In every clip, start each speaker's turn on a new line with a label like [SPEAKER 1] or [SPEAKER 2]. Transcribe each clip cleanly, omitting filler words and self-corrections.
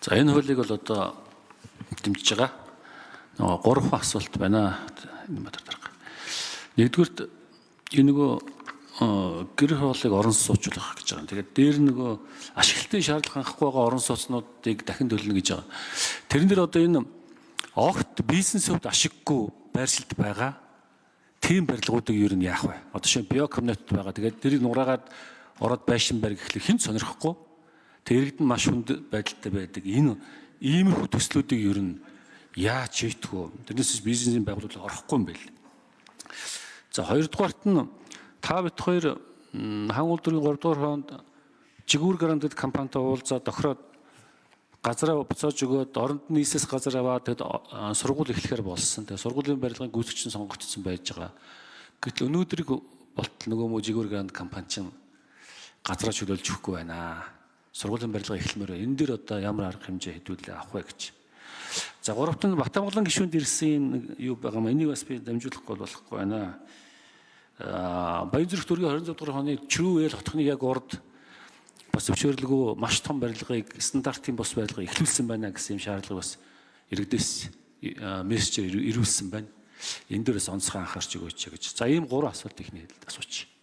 [SPEAKER 1] За энэ хуулийг бол одоо дэмжиж байгаа. Нөгөө 3 асуулт байна. Энэ матер дарга. Нэгдүгürt энэ нөгөө гэр хуулийг орон суучлах гэж байгаа. Тэгээд дээр нөгөө ашиглалтын шаардлага хангахгүй байгаа орон сууцнуудыг дахин төлнө гэж байгаа. Тэрэн дээр одоо энэ огт бизнес хувьд ашиггүй байршилд байгаа тийм барилгуудыг юу нь яах вэ? Одоо шинэ биокомнат байгаа. Тэгээд тэрийг нураагаад ороод байшин барь гэхлээр хэн сонирхгүй. Тэрэгд нь маш хүнд байдалтай байдаг. Энэ иймэрхүү төслүүдийг юу нь яаж шийдэх вэ? Тэрнээс бизнесийн байгууллага орохгүй юм байл. За хоёрдугаарт нь та бит хоёр хаан үйлдвэрийн 3 дугаар хоонд жигүүр гарантид компанитай уулзаад тохироод газараа буцааж өгөөд оронд нийсээс газар аваад тэгэд сургууль эхлэхээр болсон. Тэгээ сургуулийн барилгын гүйцэгч нь сонгогдсон байж байгаа. Гэтэл өнөөдрийг болтол нөгөө мө жигүүр гарант компани чинь газараа чөлөөлж өгөхгүй байна. Сургуулийн барилга эхлэмээр энэ дээр одоо ямар арга хэмжээ хэдүүлээ авах вэ гэж. За гуравт нь Батамгалан гишүүнд ирсэн юу байгаа юм. Энийг бас би дамжуулахгүй болохгүй байна. Баянзүрх дүүргийн 26 дугаар оны Чирүүэл хотхны яг урд бас зөвшөөрлөгөө маш том барилгыг стандартын бус барилга эхлүүлсэн байна гэсэн юм шаардлага бас иргэдээс мессежээр ирүүлсэн байна. Энэ дээрээс онцгой анхаарч өгөөч гэж. За ийм 3 асуулт ихний асууч.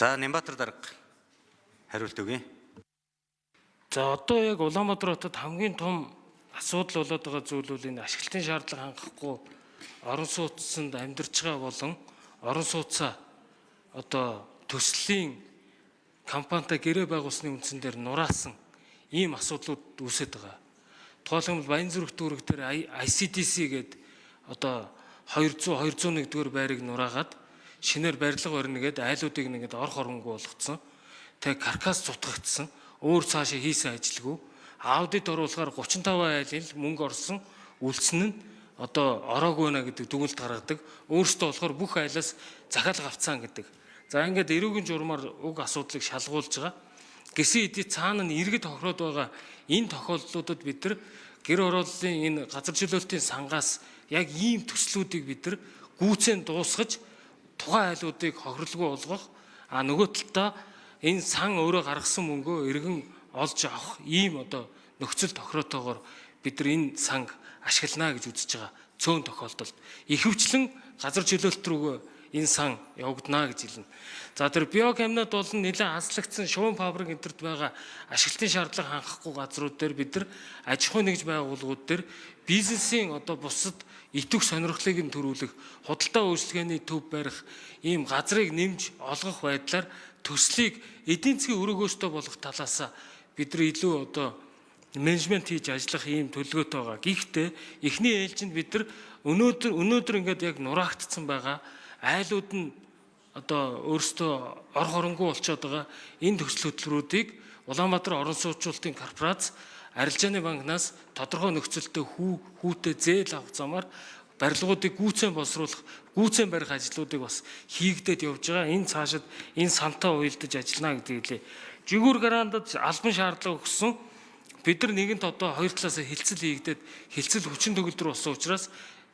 [SPEAKER 2] За Нямбатар дарга хариулт өгье.
[SPEAKER 3] За одоо яг Улаанбаатар хотод хамгийн том асуудал болоод байгаа зүйл бол энэ ашиглалтын шаардлага хангахгүй орон сууцнд амьдарч байгаа болон орон сууцаа одоо төслийн компанитай гэрээ байгуулсны үндсэн дээр нураасан ийм асуудлууд үүсэж байгаа. Тухайлбал Баянзүрх дүүрэг дээр ICDC гээд одоо 201-р байрыг нураагаад шинээр барилга барьна гээд айлуудыг нэгэд ор хоронгүй болгоцсон. Тэгээ каркас цутгагдсан. Өөр цаашаа хийсэн ажилгүй. Аудит оруулахаар 35 айлын мөнгө орсон үлдсэн нь одоо ороогүй нэ гэдэг дүгнэлт гаргадаг. Өөрөөсөө болохоор бүх айлаас захиалга авцсан гэдэг. За ингээд эрүүгийн журмаар уг асуудлыг шалгуулж байгаа. Гэсэн хэдий цаана нь иргэд тохироод байгаа энэ тохиолдлуудад бид нар гэр орооллын энэ газар чөлөөлтийн сангаас яг ийм төслүүдийг бид нар гүйцэн дуусгаж тухайн айлуудыг хохирлгүй болгох нөгөө талдаа энэ сан өөрөө гаргасан мөнгөө иргэн олж авах ийм одоо нөхцөл тохироотойгоор бид нар энэ санг ашиглана гэж үзэж байгаа цөөн тохиолдолд ихэвчлэн газар чөлөөлт рүүгээ энэ сан явагдана гэж хэлнэ. За тэр биокомнат бол нэлээд азлагдсан шуун фабрик энтерт байгаа ашиглалтын шаардлага хангахгүй газрууд дээр бид нар аж ахуй нэгж байгууллагууд дээр бизнесийн одоо бусад итвэх сонирхлыг нь төрүүлэх худалдаа үйлчилгээний төв барих ийм газрыг нэмж олгох байдлаар төслийг эдийн засгийн өрөөгөөстэй болох талаас бид нар илүү одоо менежмент хийж ажиллах ийм төлөвлөгөөтэй байгаа. Гэхдээ эхний ээлжинд бид нар өнөөдөр ингээд яг нураагдсан байгаа айлууд нь одоо өөрсдөө ор хоронгүй болчиход байгаа энэ төсөл хөтөлбөрүүдийг Улаанбаатар орон сууцлалтын корпорац арилжааны банкнаас тодорхой нөхцөлтэй хүүтэй зээл авах замаар барилгуудыг гүйцэн боловсруулах, гүйцэн барих ажлуудыг бас хийгдээд явж байгаа. Энэ цаашид энэ сантаа уялдаж ажиллана гэдгийг хэлээ. Жигүүр гарантад албан шаардлага өгсөн. Бид нар нэгэнт одоо хоёр талаас хилцэл хийгдээд хилцэл хүчин төгөлдөр болсон учраас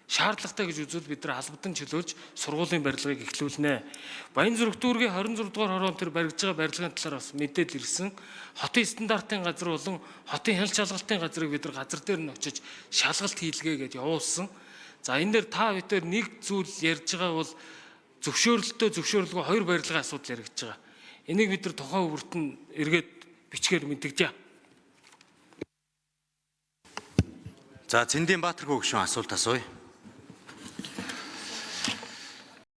[SPEAKER 3] шаардлагатай гэж үзвэл бид нар албадан чөлөөлж сургуулийн барилгыг эхлүүлнэ. Баянзүрх дүүргийн 26 дугаар хороонд тэр баригдж байгаа барилгын талаар бас мэдээлэл ирсэн. Хотын стандартын газар болон хотын хяналт шалгалтын газрыг бид нар газар дээр нь очиж шалгалт хийлгээ гэж явуулсан. За энэ дээр та бүхэн нэг зүйл ярьж байгаа бол зөвшөөрлөгөө хоёр барилгын асуудал яригдж байгаа. Энийг бид нар тухайн өвөрт нь эргээд бичгээр мэдгэж.
[SPEAKER 2] За Цэндийн Баатар гүгшүүн асуулт асууя.